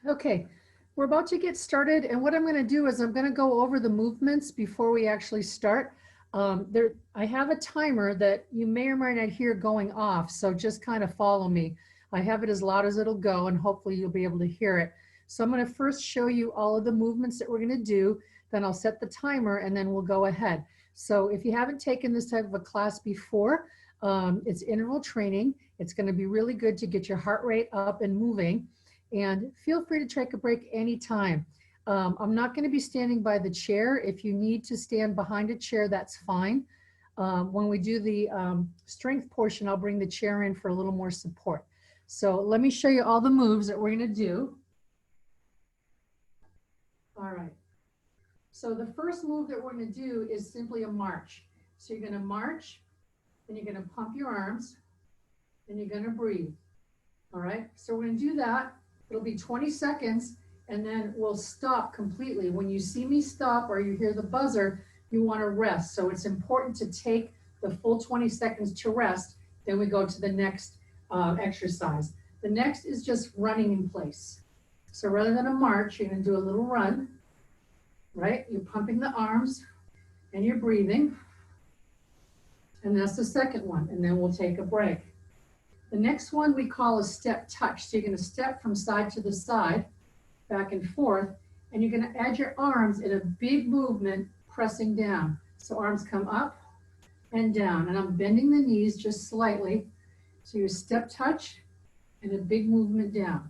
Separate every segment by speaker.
Speaker 1: Okay, we're about to get started, and what I'm going to do is I'm going to go over the movements before we actually start. I have a timer that you may or may not hear going off, so just kind of follow me. I have it as loud as it'll go, and hopefully you'll be able to hear it. So I'm going to first show you all of the movements that we're going to do, then I'll set the timer, and then we'll go ahead. So if you haven't taken this type of a class before, it's interval training. It's going to be really good to get your heart rate up and moving. And feel free to take a break anytime. I'm not going to be standing by the chair. If you need to stand behind a chair, that's fine. When we do the strength portion, I'll bring the chair in for a little more support. So let me show you all the moves that we're going to do. All right. So the first move that we're going to do is simply a march. So you're going to march, and you're going to pump your arms, and you're going to breathe. All right. So we're going to do that. It'll be 20 seconds, and then we'll stop completely. When you see me stop or you hear the buzzer, you want to rest. So it's important to take the full 20 seconds to rest. Then we go to the next exercise. The next is just running in place. So rather than a march, you're going to do a little run, right? You're pumping the arms, and you're breathing. And that's the second one, and then we'll take a break. The next one we call a step touch. So you're going to step from side to the side, back and forth, and you're going to add your arms in a big movement, pressing down. So arms come up and down, and I'm bending the knees just slightly. So your step touch and a big movement down.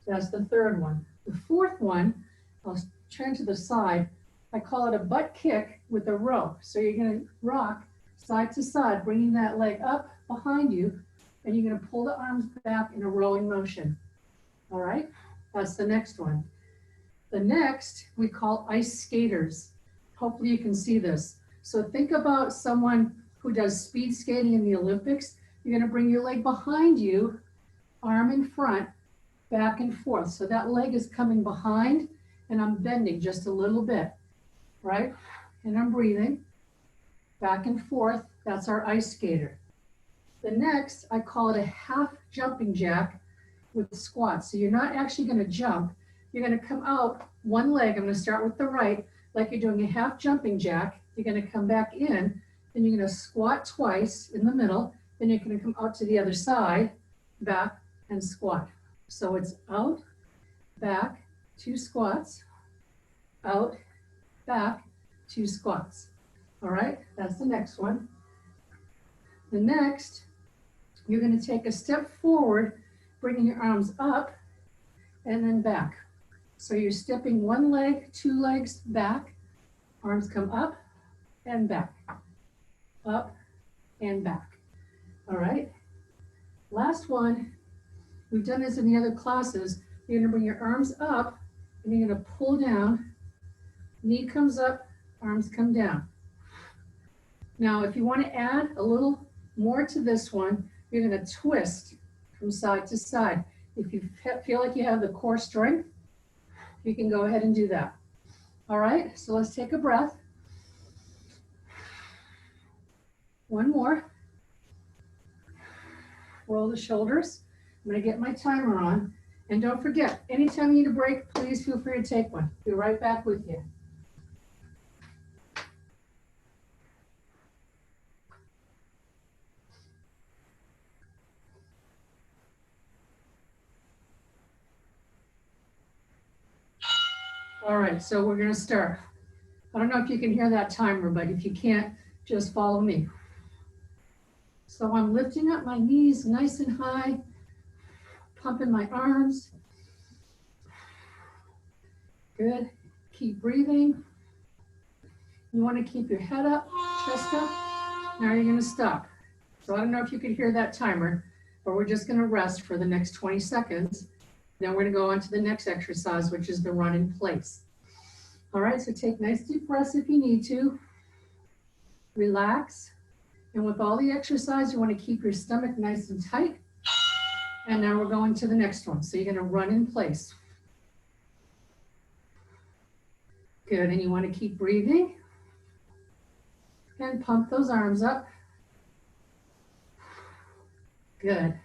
Speaker 1: That's the third one. The fourth one, I'll turn to the side. I call it a butt kick with a rope. So you're going to rock side to side, bringing that leg up behind you, and you're going to pull the arms back in a rowing motion. All right, that's the next one. The next we call ice skaters. Hopefully you can see this. So think about someone who does speed skating in the Olympics. You're going to bring your leg behind you, arm in front, back and forth. So that leg is coming behind, and I'm bending just a little bit, right? And I'm breathing back and forth. That's our ice skater. The next, I call it a half jumping jack with squats. So you're not actually going to jump. You're going to come out one leg. I'm going to start with the right, like you're doing a half jumping jack. You're going to come back in, then you're going to squat twice in the middle. Then you're going to come out to the other side, back, and squat. So it's out, back, 2 squats, out, back, 2 squats. All right, that's the next one. The next, you're going to take a step forward, bringing your arms up and then back. So you're stepping one leg, 2 legs back, arms come up and back, up and back. All right. Last one, we've done this in the other classes. You're going to bring your arms up and you're going to pull down, knee comes up, arms come down. Now, if you want to add a little more to this one, you're going to twist from side to side. If you feel like you have the core strength, you can go ahead and do that. All right, so let's take a breath. One more. Roll the shoulders. I'm going to get my timer on. And don't forget, anytime you need a break, please feel free to take one. Be right back with you. All right, so we're going to start. I don't know if you can hear that timer, but if you can't, just follow me. So I'm lifting up my knees nice and high, pumping my arms. Good. Keep breathing. You want to keep your head up, chest up. Now you're going to stop. So I don't know if you can hear that timer, but we're just going to rest for the next 20 seconds. Then we're going to go on to the next exercise, which is the run in place. All right, so take nice deep breaths if you need to. Relax. And with all the exercise, you want to keep your stomach nice and tight. And now we're going to the next one. So you're going to run in place. Good, and you want to keep breathing. And pump those arms up. Good.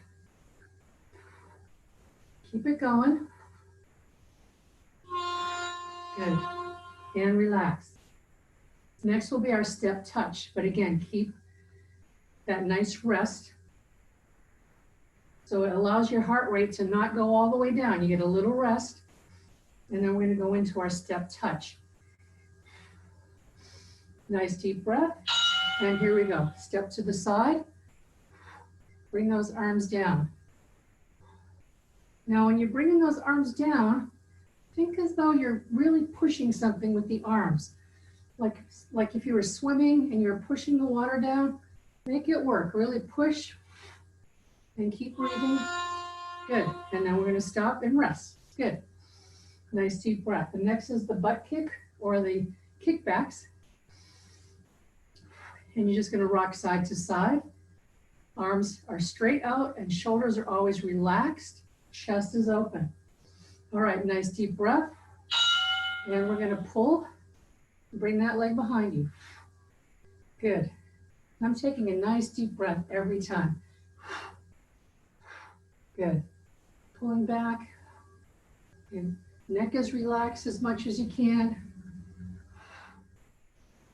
Speaker 1: Keep it going. Good. And relax. Next will be our step touch. But again, keep that nice rest. So it allows your heart rate to not go all the way down. You get a little rest. And then we're going to go into our step touch. Nice deep breath. And here we go. Step to the side. Bring those arms down. Now, when you're bringing those arms down, think as though you're really pushing something with the arms. Like if you were swimming and you're pushing the water down, make it work. Really push and keep breathing. Good. And then we're going to stop and rest. Good. Nice deep breath. The next is the butt kick or the kickbacks. And you're just going to rock side to side. Arms are straight out and shoulders are always relaxed. Chest is open. All right, nice deep breath. And we're going to pull. Bring that leg behind you. Good. I'm taking a nice deep breath every time. Good. Pulling back. And neck is relaxed as much as you can.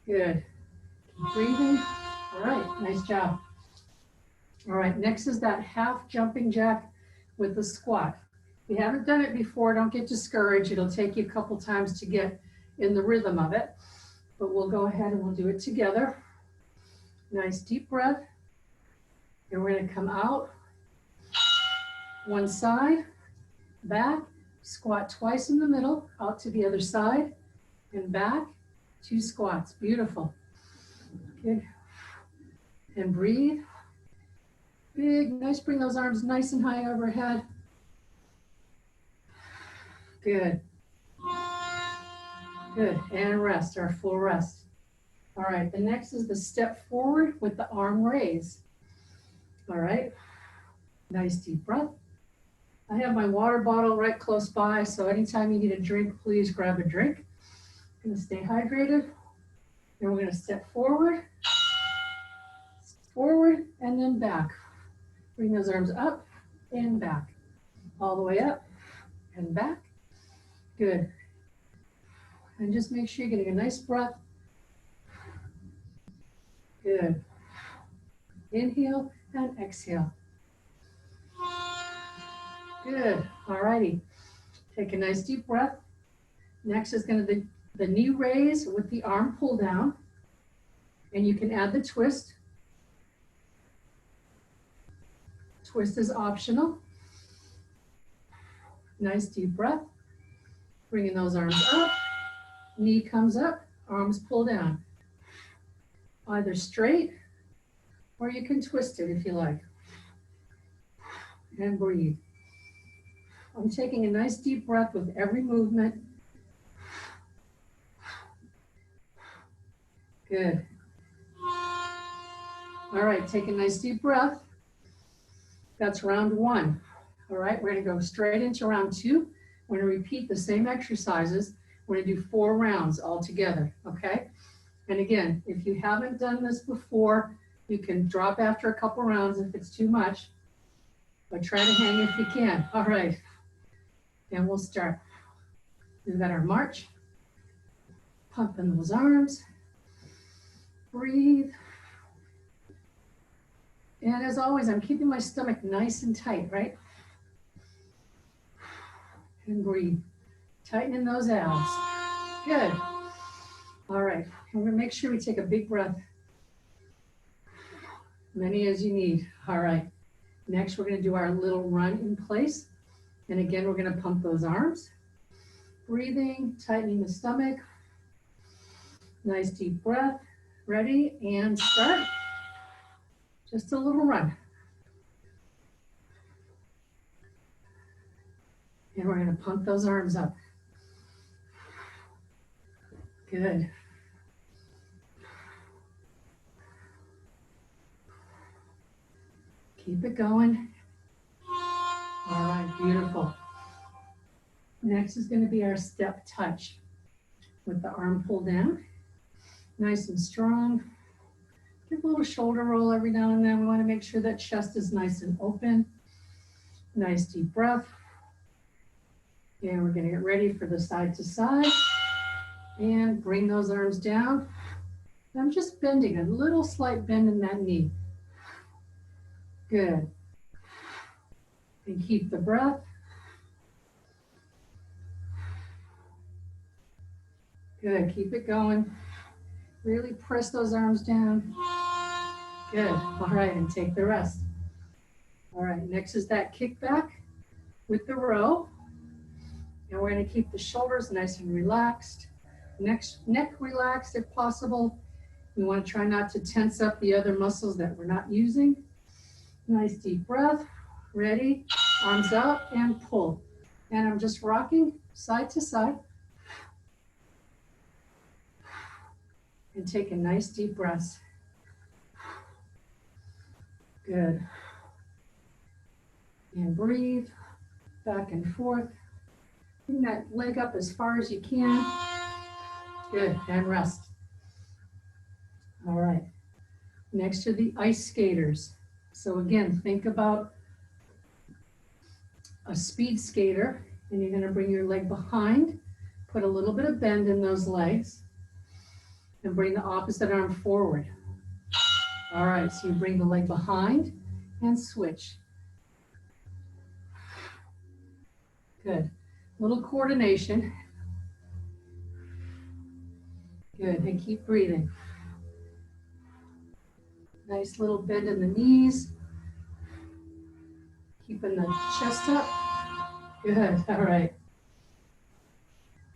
Speaker 1: Good. Keep breathing. All right, nice job. All right, next is that half jumping jack with the squat. If you haven't done it before, don't get discouraged. It'll take you a couple times to get in the rhythm of it, but we'll go ahead and we'll do it together. Nice deep breath. And we're going to come out, one side, back, squat twice in the middle, out to the other side, and back, 2 squats. Beautiful. Good. And breathe. Big, nice, bring those arms nice and high overhead. Good. Good, and rest, our full rest. All right, the next is the step forward with the arm raise. All right, nice deep breath. I have my water bottle right close by, so anytime you need a drink, please grab a drink. I'm gonna stay hydrated. And we're gonna step forward, and then back. Bring those arms up and back. All the way up and back. Good. And just make sure you're getting a nice breath. Good. Inhale and exhale. Good. All righty. Take a nice deep breath. Next is going to be the knee raise with the arm pull down. And you can add the twist. Twist is optional. Nice deep breath. Bringing those arms up. Knee comes up, arms pull down. Either straight or you can twist it if you like. And breathe. I'm taking a nice deep breath with every movement. Good. All right, take a nice deep breath. That's round 1. All right, we're going to go straight into round 2. We're going to repeat the same exercises. We're going to do 4 rounds all together, okay? And again, if you haven't done this before, you can drop after a couple rounds if it's too much, but try to hang if you can. All right, and we'll start. We've got our march. Pumping those arms. Breathe. And as always, I'm keeping my stomach nice and tight, right? And breathe. Tightening those abs. Good. All right. We're going to make sure we take a big breath. Many as you need. All right. Next, we're going to do our little run in place. And again, we're going to pump those arms. Breathing, tightening the stomach. Nice deep breath. Ready? And start. Just a little run. And we're going to pump those arms up. Good. Keep it going. All right, beautiful. Next is going to be our step touch with the arm pull down. Nice and strong. Give a little shoulder roll every now and then. We want to make sure that chest is nice and open. Nice deep breath. And we're going to get ready for the side to side. And bring those arms down. I'm just bending, a little slight bend in that knee. Good. And keep the breath. Good, keep it going. Really press those arms down. Good, all right, and take the rest. All right, next is that kickback with the row. And we're gonna keep the shoulders nice and relaxed. Neck relaxed if possible. We wanna try not to tense up the other muscles that we're not using. Nice deep breath, ready, arms up and pull. And I'm just rocking side to side. And take a nice deep breath. Good. And breathe back and forth. Bring that leg up as far as you can. Good, and rest. All right. Next are the ice skaters. So again, think about a speed skater, and you're gonna bring your leg behind, put a little bit of bend in those legs, and bring the opposite arm forward. All right, so you bring the leg behind and switch. Good. Little coordination. Good, and keep breathing. Nice little bend in the knees. Keeping the chest up. Good, all right.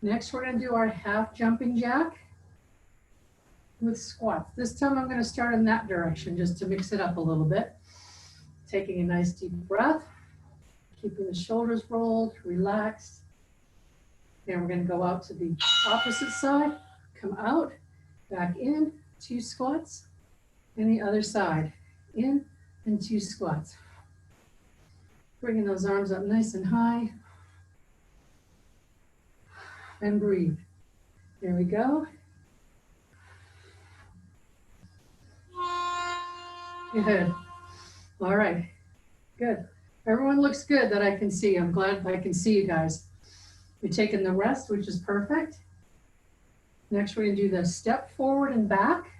Speaker 1: Next, we're gonna do our half jumping jack with squats. This time I'm gonna start in that direction just to mix it up a little bit. Taking a nice deep breath, keeping the shoulders rolled, relaxed. Then we're gonna go out to the opposite side, come out, back in, 2 squats, and the other side, in and 2 squats. Bringing those arms up nice and high. And breathe. There we go. Good. All right. Good. Everyone looks good that I can see. I'm glad I can see you guys. You're taking the rest, which is perfect. Next, we're going to do the step forward and back.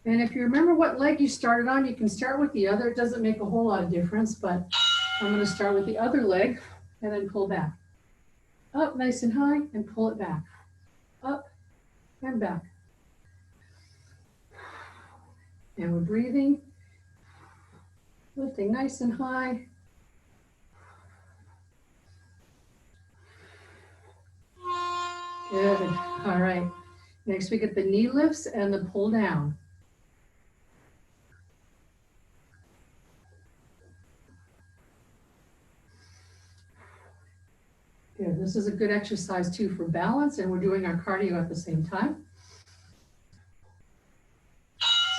Speaker 1: And if you remember what leg you started on, you can start with the other. It doesn't make a whole lot of difference, but I'm going to start with the other leg and then pull back. Up nice and high and pull it back. Up and back. And we're breathing, lifting nice and high. Good, all right. Next we get the knee lifts and the pull down. Good, this is a good exercise too for balance, and we're doing our cardio at the same time.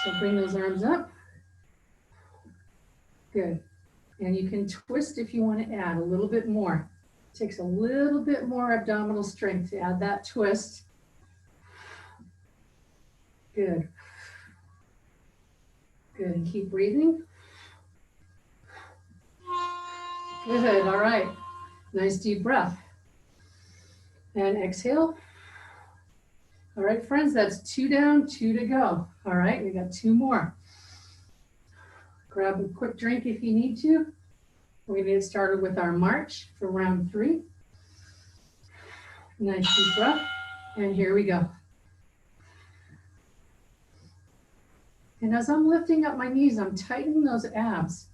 Speaker 1: So bring those arms up. Good. And you can twist if you want to add a little bit more. It takes a little bit more abdominal strength to add that twist. Good. Good, and keep breathing. Good, all right. Nice deep breath. And exhale. All right, friends, that's 2 down, 2 to go. All right, we got 2 more. Grab a quick drink if you need to. We're gonna get started with our march for round 3. Nice deep breath, and here we go. And as I'm lifting up my knees, I'm tightening those abs.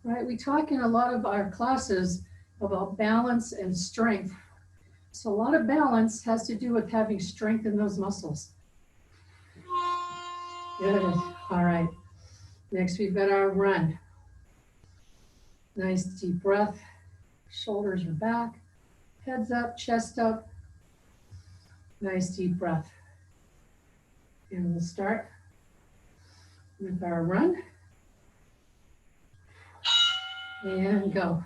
Speaker 1: Right, we talk in a lot of our classes about balance and strength. So a lot of balance has to do with having strength in those muscles. Good, all right. Next, we've got our run. Nice deep breath. Shoulders are back, heads up, chest up. Nice deep breath. And we'll start with our run. And go.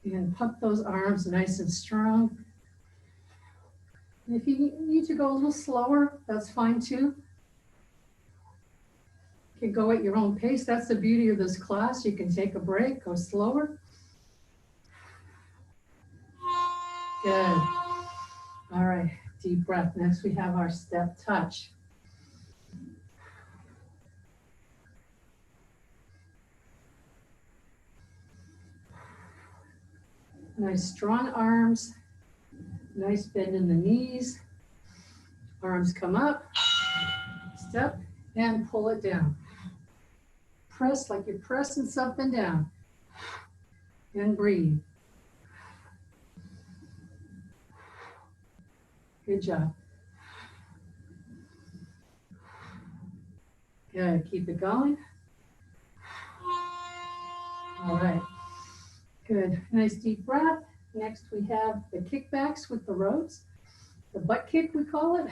Speaker 1: And pump those arms nice and strong. And if you need to go a little slower, that's fine too. You can go at your own pace. That's the beauty of this class. You can take a break, go slower. Good. All right, deep breath. Next we have our step touch. Nice strong arms, nice bend in the knees. Arms come up, step, and pull it down. Press like you're pressing something down. And breathe. Good job. Good, keep it going. All right, good. Nice deep breath. Next we have the kickbacks with the rows. The butt kick, we call it.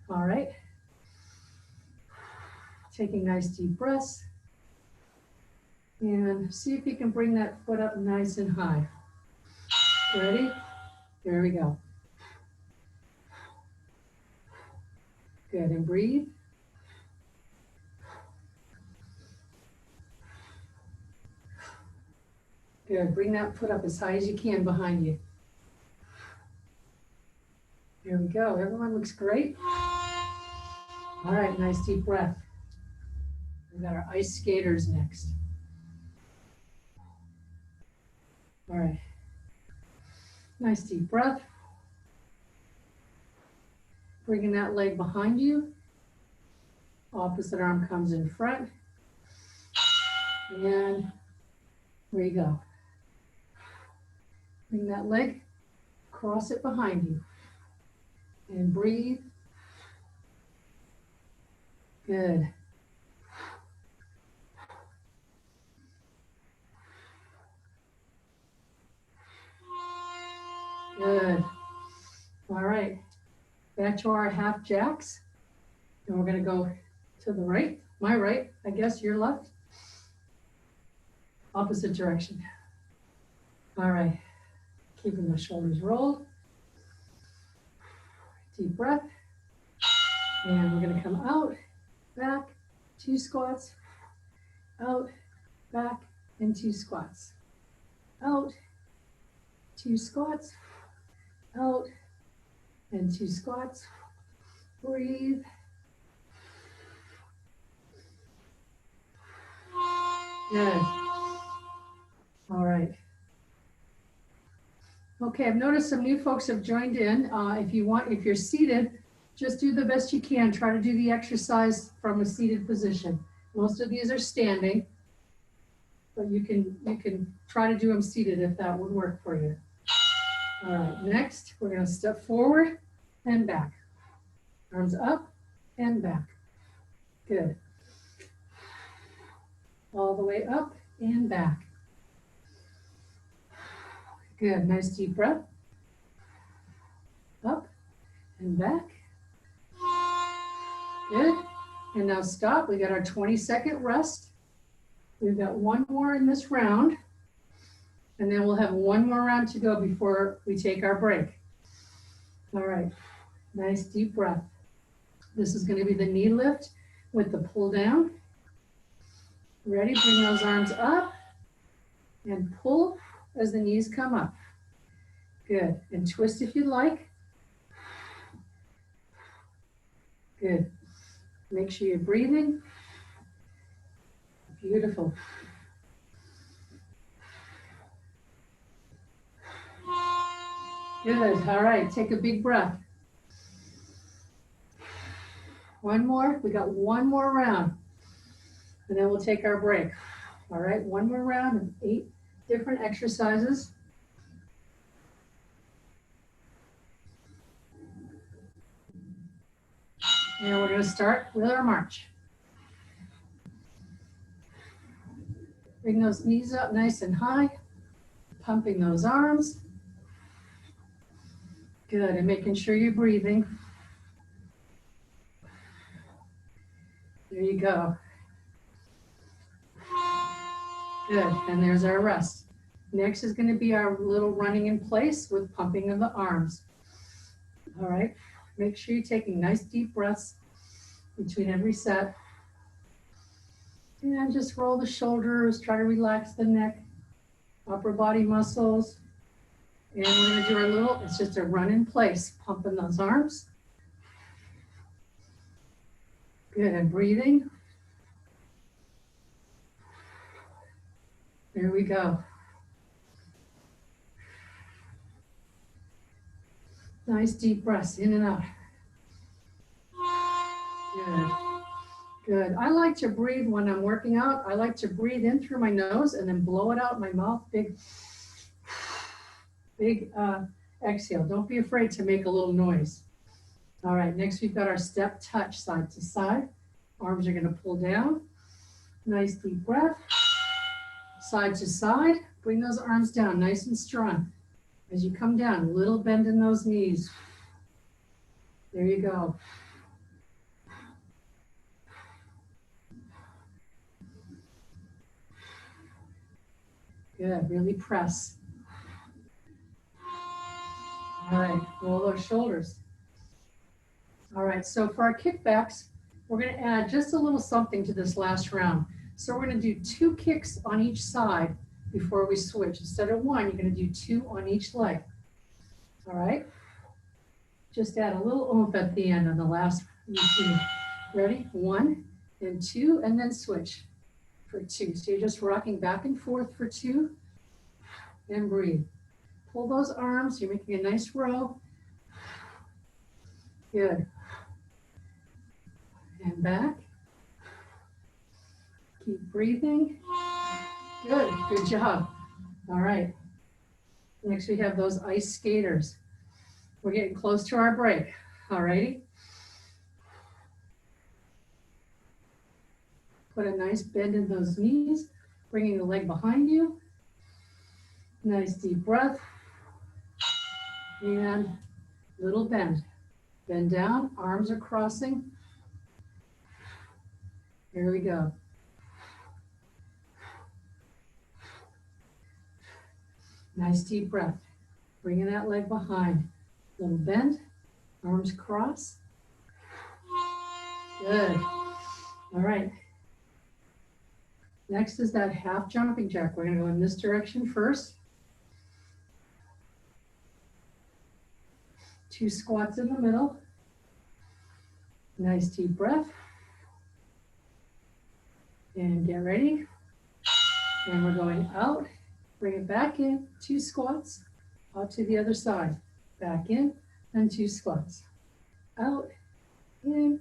Speaker 1: All right. Taking nice deep breaths. And see if you can bring that foot up nice and high. Ready? There we go. Good, and breathe. Good, bring that foot up as high as you can behind you. There we go, everyone looks great. All right, nice deep breath. We got our ice skaters next. All right, nice deep breath. Bringing that leg behind you. Opposite arm comes in front. And there you go. Bring that leg, cross it behind you. And breathe. Good. Good. All right. Back to our half jacks. And we're going to go to the right. My right, I guess your left. Opposite direction. All right. Keeping the shoulders rolled. Deep breath. And we're going to come out, back, 2 squats, out, back, and 2 squats. Out, 2 squats, out, and 2 squats. Breathe. Good. All right. Okay, I've noticed some new folks have joined in. If you're seated, just do the best you can. Try to do the exercise from a seated position. Most of these are standing, but you can try to do them seated if that would work for you. All right, next, we're going to step forward and back. Arms up and back. Good. All the way up and back. Good, nice deep breath. Up and back. Good, and now stop. We got our 20-second rest. We've got one more in this round, and then we'll have one more round to go before we take our break. All right, nice deep breath. This is going to be the knee lift with the pull down. Ready? Bring those arms up and pull as the knees come up. Good. And twist if you like. Good. Make sure you're breathing. Beautiful. Good. All right. Take a big breath. One more. We got one more round. And then we'll take our break. All right. One more round of 8 different exercises. And we're going to start with our march. Bring those knees up nice and high, pumping those arms. Good, and making sure you're breathing. There you go. Good, and there's our rest. Next is going to be our little running in place with pumping of the arms. All right, make sure you're taking nice deep breaths between every set. And just roll the shoulders, try to relax the neck, upper body muscles. And we're gonna do our little, it's just a run in place, pumping those arms. Good, and breathing. There we go. Nice deep breaths in and out. Good. Good. I like to breathe when I'm working out. I like to breathe in through my nose and then blow it out my mouth. Big exhale. Don't be afraid to make a little noise. All right, next we've got our step touch side to side. Arms are gonna pull down. Nice deep breath. Side to side. Bring those arms down nice and strong. As you come down, a little bend in those knees. There you go. Good, really press. All right, roll those shoulders. All right, so for our kickbacks, we're gonna add just a little something to this last round. So we're gonna do 2 kicks on each side before we switch. Instead of 1, you're gonna do 2 on each leg. All right? Just add a little oomph at the end on the last routine. Ready? 1 and 2, and then switch for 2. So you're just rocking back and forth for 2, and breathe. Pull those arms, you're making a nice row. Good. And back. Keep breathing. Good, good job. All right. Next we have those ice skaters. We're getting close to our break. All righty. Put a nice bend in those knees, bringing the leg behind you. Nice deep breath. And little bend. Bend down, arms are crossing. Here we go. Nice deep breath. Bringing that leg behind. Little bend, arms cross. Good. All right. Next is that half jumping jack. We're gonna go in this direction first. 2 squats in the middle. Nice deep breath. And get ready. And we're going out. Bring it back in. 2 squats. Out to the other side. Back in. And 2 squats. Out. In.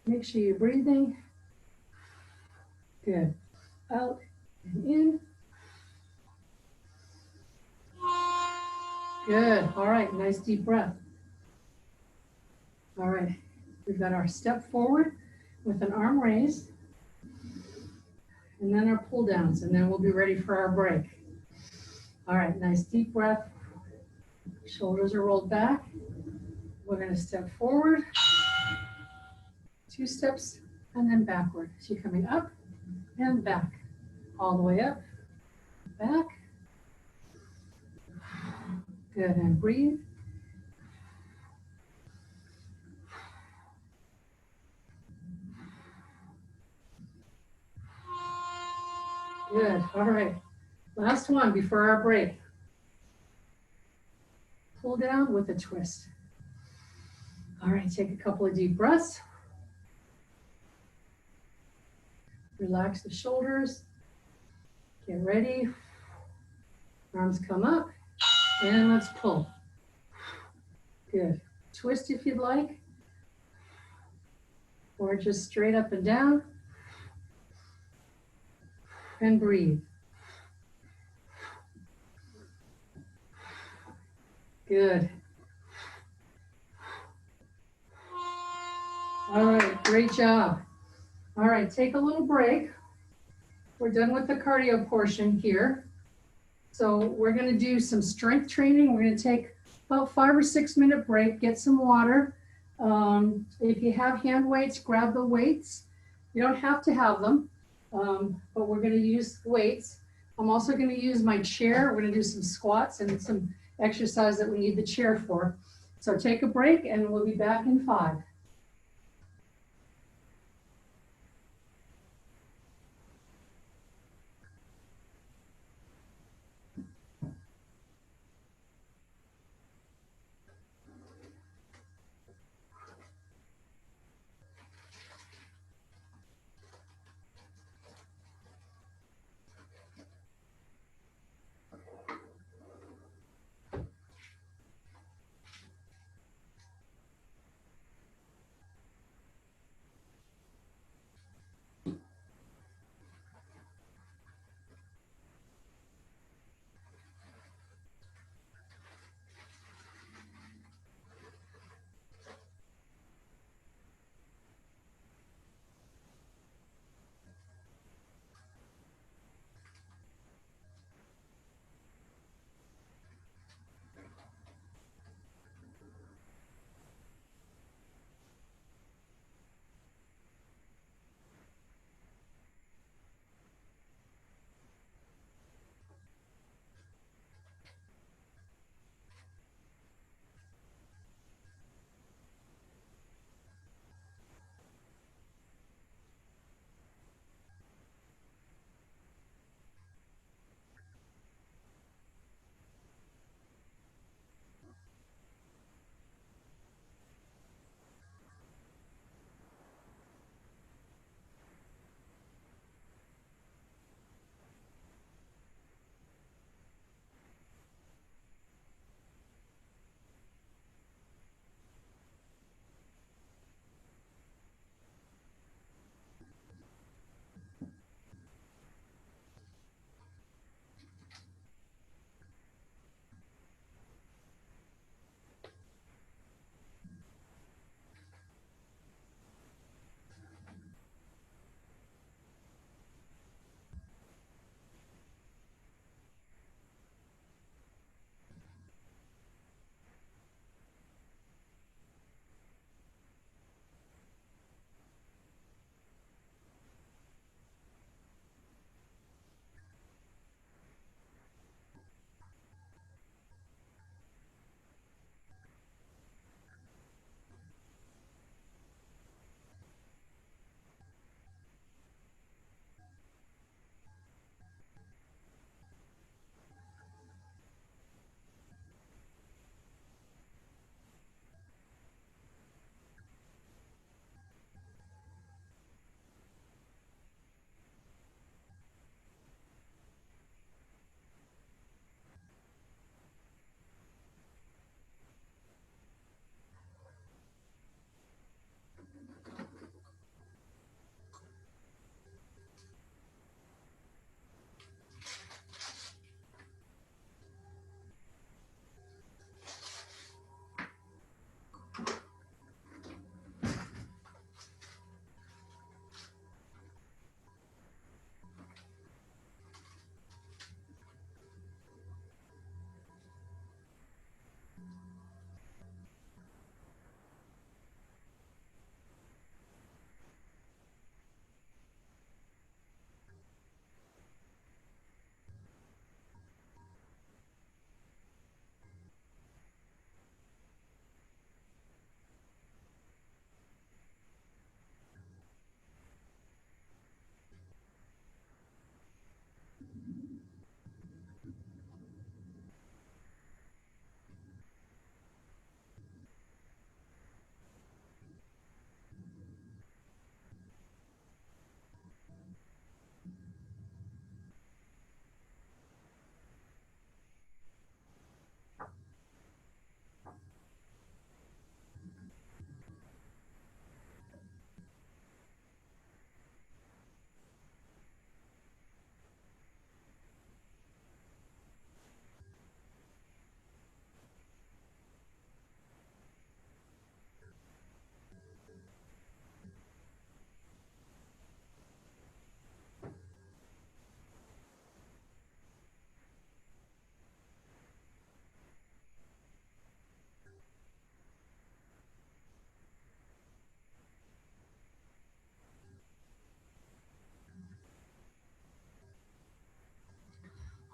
Speaker 1: Make sure you're breathing. Good. Out and in. Good. All right. Nice deep breath. All right. We've got our step forward with an arm raised. And then our pull downs. And then we'll be ready for our break. All right. Nice deep breath. Shoulders are rolled back. We're going to step forward. 2 steps and then backward. So you're coming up and back. All the way up. Back. Good. And breathe. Good. All right. Last one before our break. Pull down with a twist. All right. Take a couple of deep breaths. Relax the shoulders. Get ready. Arms come up. And let's pull. Good. Twist if you'd like. Or just straight up and down. And breathe. Good. All right, great job. All right, take a little break. We're done with the cardio portion here. So we're gonna do some strength training. We're gonna take about 5 or 6 minute break, get some water. If you have hand weights, grab the weights. You don't have to have them, but we're gonna use weights. I'm also gonna use my chair. We're gonna do some squats and some exercise that we need the chair for. So take a break and we'll be back in 5.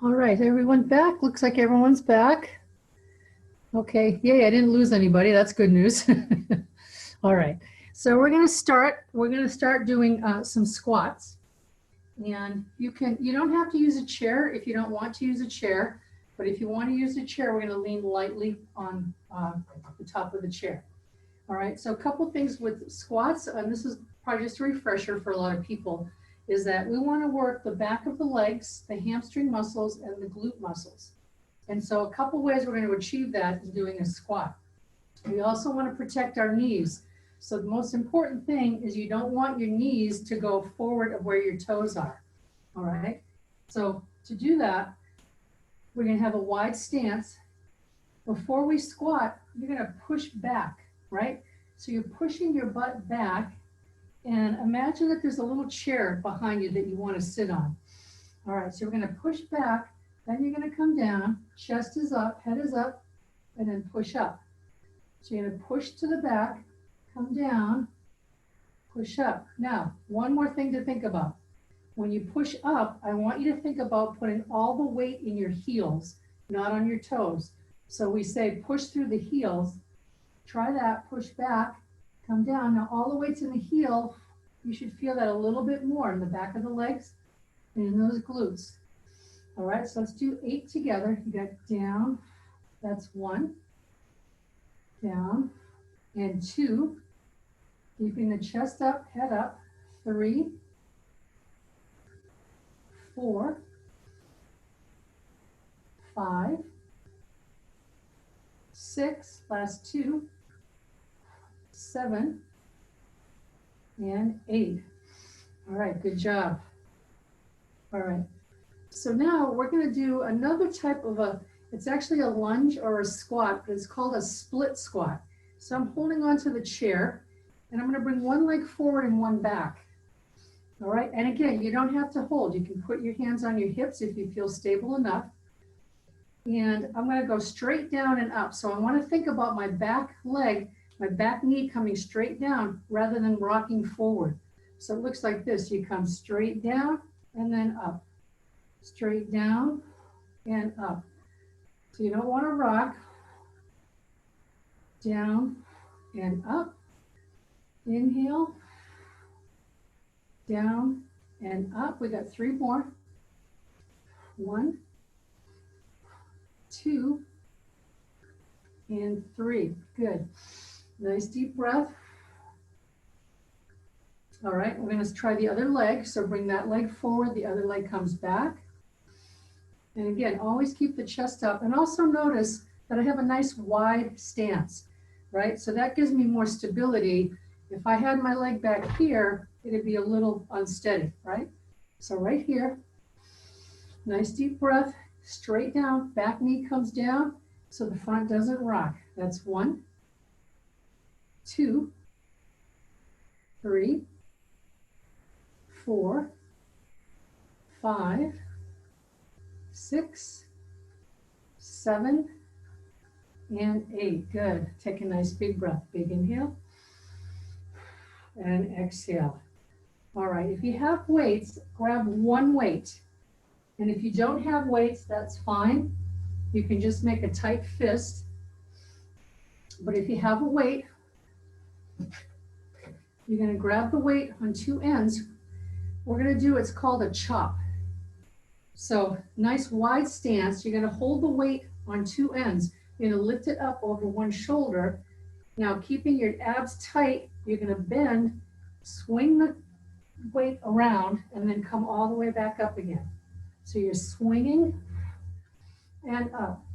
Speaker 1: All right, everyone back. Looks like everyone's back. Okay, yay, I didn't lose anybody. That's good news. All right, so we're gonna start doing some squats. And you don't have to use a chair if you don't want to use a chair, but if you want to use a chair, we're gonna lean lightly on the top of the chair. All right, so a couple things with squats, and this is probably just a refresher for a lot of people, is that we want to work the back of the legs, the hamstring muscles, and the glute muscles. And so a couple ways we're going to achieve that is doing a squat. We also want to protect our knees. So the most important thing is you don't want your knees to go forward of where your toes are. All right, so to do that, we're going to have a wide stance. Before we squat, you're going to push back, right? So you're pushing your butt back, and imagine that there's a little chair behind you that you want to sit on. All right, so we're going to push back, then you're going to come down, chest is up, head is up, and then push up. So you're going to push to the back, come down, push up. Now, one more thing to think about. When you push up, I want you to think about putting all the weight in your heels, not on your toes. So we say push through the heels. Try that, push back, come down. Now all the weight's in the heel. You should feel that a little bit more in the back of the legs and in those glutes. All right, so let's do 8 together. You got down, that's 1, down, and 2. Keeping the chest up, head up, 3, 4, 5, 6, last 2, 7, and 8. All right, good job. All right, so now we're going to do another type of it's actually a lunge or a squat, but it's called a split squat. So I'm holding onto the chair, and I'm going to bring one leg forward and one back. All right, and again, you don't have to hold. You can put your hands on your hips if you feel stable enough. And I'm going to go straight down and up. So I want to think about my back leg, my back knee coming straight down rather than rocking forward. So it looks like this. You come straight down and then up. Straight down and up. So you don't want to rock. Down and up. Inhale. Down and up. We got 3 more. 1, 2, and 3. Good. Nice deep breath. All right, we're going to try the other leg. So bring that leg forward, the other leg comes back. And again, always keep the chest up. And also notice that I have a nice wide stance, right? So that gives me more stability. If I had my leg back here, it'd be a little unsteady, right? So right here, nice deep breath, straight down, back knee comes down so the front doesn't rock. That's 1, 2, 3, 4, 5, 6, 7, and 8. Good. Take a nice big breath. Big inhale and exhale. All right. If you have weights, grab one weight. And if you don't have weights, that's fine. You can just make a tight fist. But if you have a weight, you're going to grab the weight on 2 ends. We're going to do, it's called a chop. So nice wide stance. You're going to hold the weight on 2 ends. You're going to lift it up over one shoulder. Now keeping your abs tight, you're going to bend, swing the weight around, and then come all the way back up again. So you're swinging and up.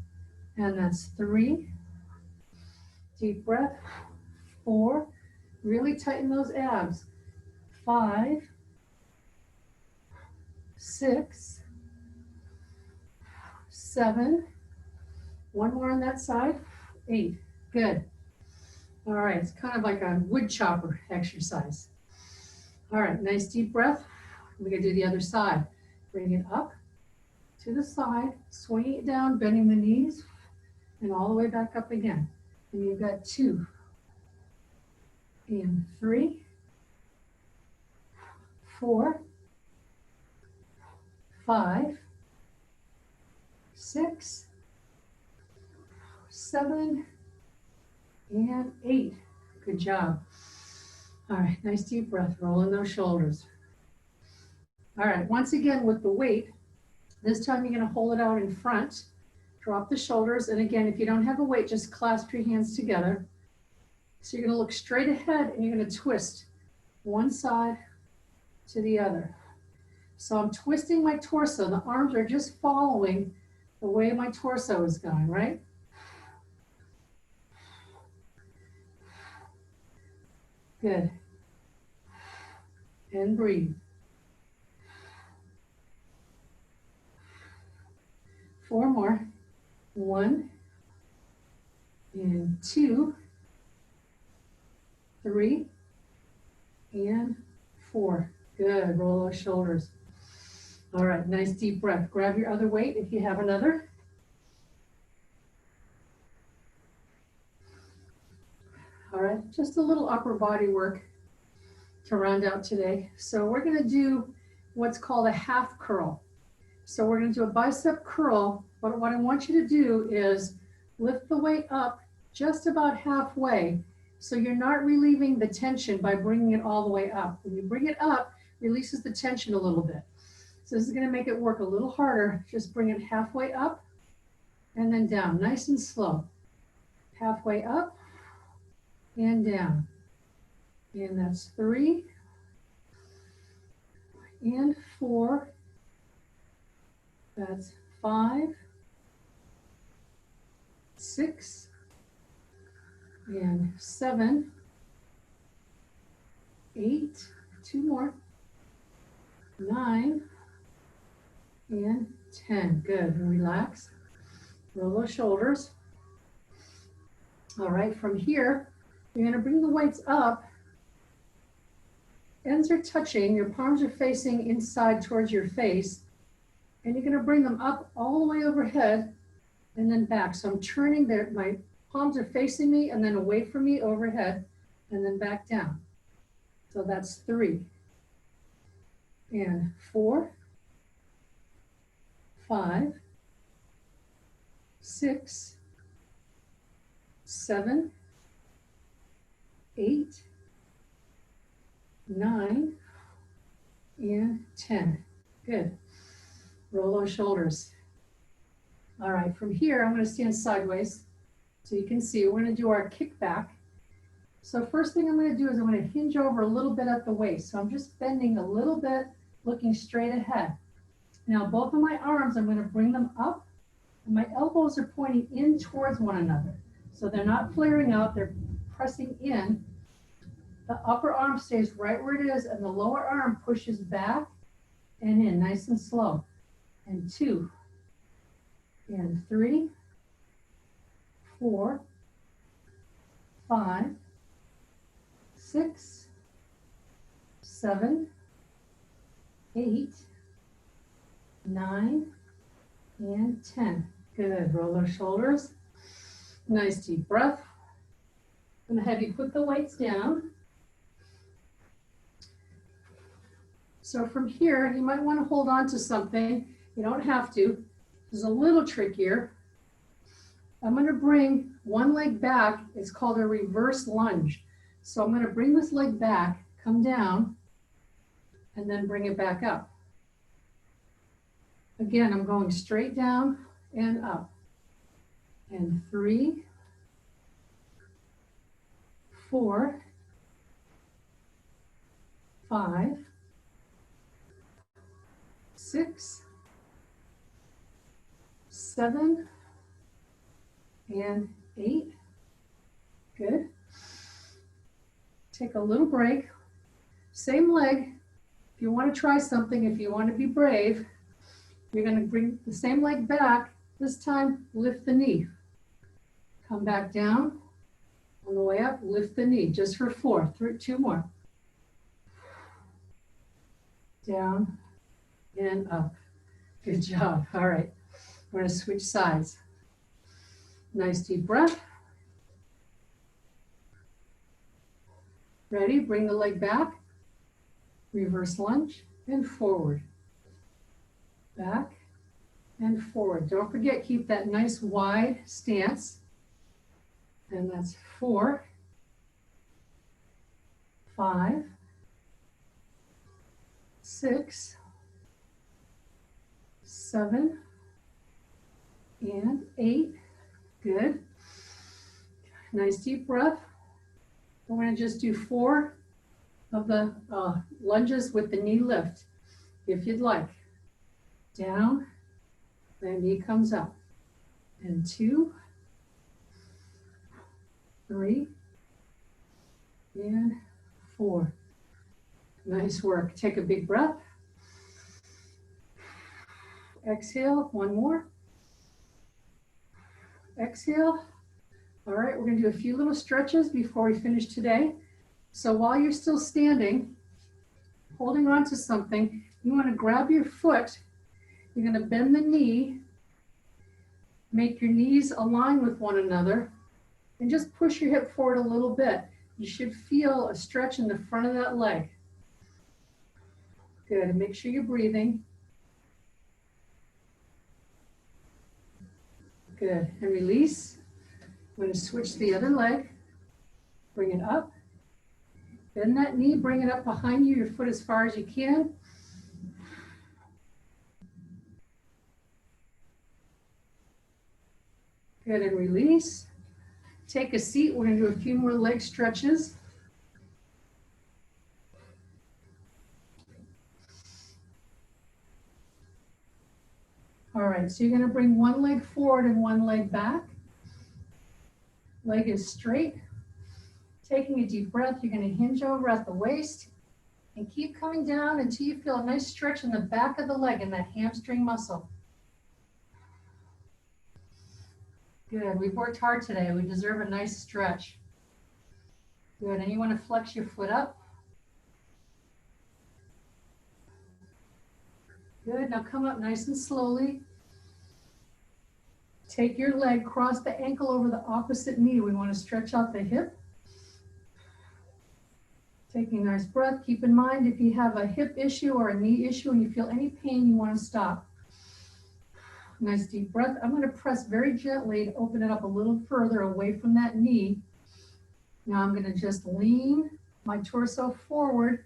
Speaker 1: And that's 3. Deep breath. 4. Really tighten those abs. 5. 6. 7. One more on that side. 8. Good. All right, it's kind of like a wood chopper exercise. All right, nice deep breath. We're gonna do the other side. Bring it up to the side, swinging it down, bending the knees, and all the way back up again. And you've got 2, and 3, 4, 5, 6, 7, and 8. Good job. All right, nice deep breath, rolling those shoulders. All right, once again with the weight, this time you're gonna hold it out in front, drop the shoulders, and again, if you don't have a weight, just clasp your hands together. So you're gonna look straight ahead and you're gonna twist one side to the other. So I'm twisting my torso. The arms are just following the way my torso is going, right? Good. And breathe. 4 more. 1, and 2, 3, and 4. Good. Roll those shoulders. All right, nice deep breath. Grab your other weight if you have another. All right, just a little upper body work to round out today. So we're going to do what's called a half curl. So we're going to do a bicep curl, but what I want you to do is lift the weight up just about halfway. So you're not relieving the tension by bringing it all the way up. When you bring it up, releases the tension a little bit. So this is going to make it work a little harder. Just bring it halfway up and then down, nice and slow. Halfway up and down. And that's 3 and 4. That's 5, 6, and 7, 8, 2 more, 9, and 10. Good. And relax. Roll those shoulders. All right, from here, you're going to bring the weights up. Ends are touching. Your palms are facing inside towards your face. And you're going to bring them up all the way overhead and then back. So I'm turning there. My palms are facing me and then away from me overhead and then back down. So that's 3 and 4, 5, 6, 7, 8, 9, and 10. Good. Roll those shoulders. All right, from here, I'm going to stand sideways so you can see. We're going to do our kickback. So first thing I'm going to do is I'm going to hinge over a little bit at the waist. So I'm just bending a little bit, looking straight ahead. Now, both of my arms, I'm going to bring them up, and my elbows are pointing in towards one another. So they're not flaring out, they're pressing in. The upper arm stays right where it is, and the lower arm pushes back and in, nice and slow. And 2, and 3, 4, 5, 6, 7, 8, 9, and 10. Good. Roll those shoulders. Nice deep breath. I'm going to have you put the weights down. So from here, you might want to hold on to something. You don't have to. This is a little trickier. I'm going to bring one leg back. It's called a reverse lunge. So I'm going to bring this leg back, come down, and then bring it back up. Again, I'm going straight down and up. And 3, 4, 5, 6, 7, and 8. Good. Take a little break. Same leg. If you want to try something, if you want to be brave, you're going to bring the same leg back. This time, lift the knee. Come back down. On the way up, lift the knee just for 4. 2 more. Down and up. Good job. All right. We're going to switch sides. Nice deep breath. Ready? Bring the leg back. Reverse lunge and forward. Back and forward. Don't forget, keep that nice wide stance. And that's 4, 5, 6, 7, and 8. Good. Nice deep breath. We're going to just do 4 of the lunges with the knee lift, if you'd like. Down, the knee comes up. And 2, 3, and 4. Nice work. Take a big breath. Exhale, 1 more. Exhale. All right, we're going to do a few little stretches before we finish today. So while you're still standing, holding on to something, you want to grab your foot. You're going to bend the knee, make your knees align with one another, and just push your hip forward a little bit. You should feel a stretch in the front of that leg. Good, and make sure you're breathing. Good, and release. I'm going to switch to the other leg. Bring it up. Bend that knee, bring it up behind you, your foot as far as you can. Good, and release. Take a seat. We're going to do a few more leg stretches. All right, so you're going to bring one leg forward and one leg back. Leg is straight. Taking a deep breath, you're going to hinge over at the waist and keep coming down until you feel a nice stretch in the back of the leg and that hamstring muscle. Good, we've worked hard today. We deserve a nice stretch. Good, and you want to flex your foot up. Good, now come up nice and slowly. Take your leg, cross the ankle over the opposite knee. We want to stretch out the hip. Taking a nice breath. Keep in mind, if you have a hip issue or a knee issue and you feel any pain, you want to stop. Nice deep breath. I'm going to press very gently to open it up a little further away from that knee. Now I'm going to just lean my torso forward.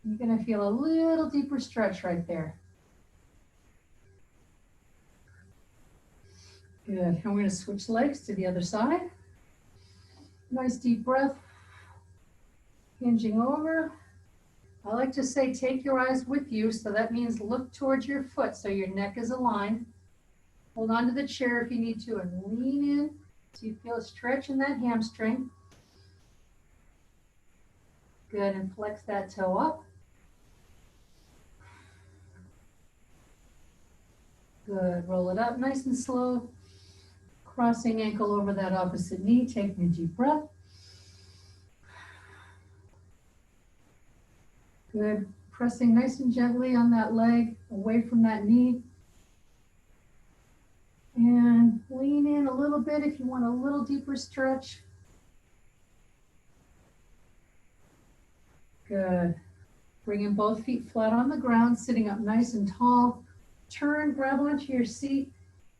Speaker 1: You're going to feel a little deeper stretch right there. Good. And we're going to switch legs to the other side. Nice deep breath. Hinging over. I like to say take your eyes with you, so that means look towards your foot so your neck is aligned. Hold on to the chair if you need to and lean in so you feel a stretch in that hamstring. Good, and flex that toe up. Good, roll it up nice and slow. Crossing ankle over that opposite knee, taking a deep breath. Good, pressing nice and gently on that leg, away from that knee. And lean in a little bit if you want a little deeper stretch. Good. Bringing both feet flat on the ground, sitting up nice and tall. Turn, grab onto your seat,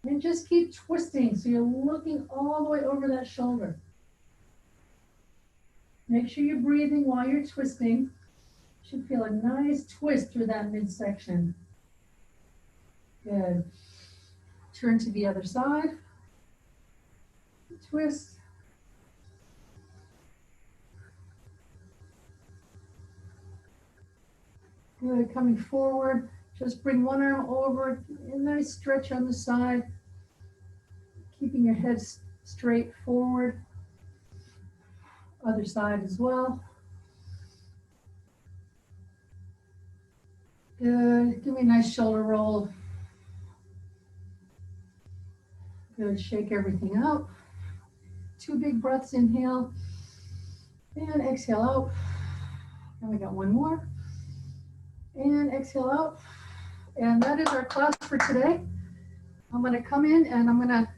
Speaker 1: and just keep twisting so you're looking all the way over that shoulder. Make sure you're breathing while you're twisting. You should feel a nice twist through that midsection. Good. Turn to the other side. Twist. Good, coming forward. Just bring one arm over, a nice stretch on the side. Keeping your head straight forward. Other side as well. Good, give me a nice shoulder roll. Good, shake everything out. 2 big breaths, inhale. And exhale out. And we got one more. And exhale out. And that is our class for today. I'm going to come in and I'm going to